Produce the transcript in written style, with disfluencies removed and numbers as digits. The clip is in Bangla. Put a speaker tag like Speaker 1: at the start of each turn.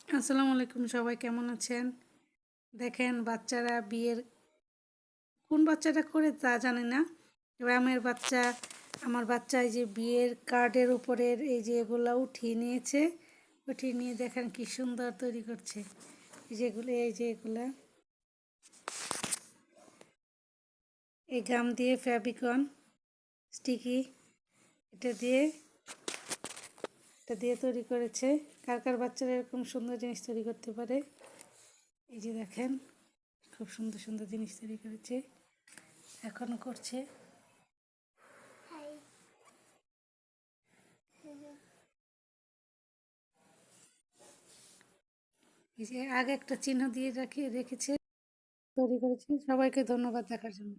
Speaker 1: আসসালামু আলাইকুম, সবাই কেমন আছেন? দেখেন বাচ্চারা বিয়ের কোন বাচ্চাটা করে তা জানি না। তবে আমার বাচ্চা এই যে বিয়ের কার্ডের উপরের এই যে এগুলা উঠিয়ে নিয়েছে। উঠিয়ে নিয়ে দেখেন কি সুন্দর তৈরি করছে। এই যে এগুলা এই গাম দিয়ে ফেভিকন স্টিকি এটা দিয়ে তৈরি করেছে। কার কার বাচ্চারা এরকম সুন্দর জিনিস তৈরি করতে পারে? এই যে দেখেন খুব সুন্দর সুন্দর জিনিস তৈরি করেছে, এখনো করছে। এই যে আগে একটা চিহ্ন দিয়ে রেখেছে, তৈরি করেছে। সবাইকে ধন্যবাদ দেখার জন্য।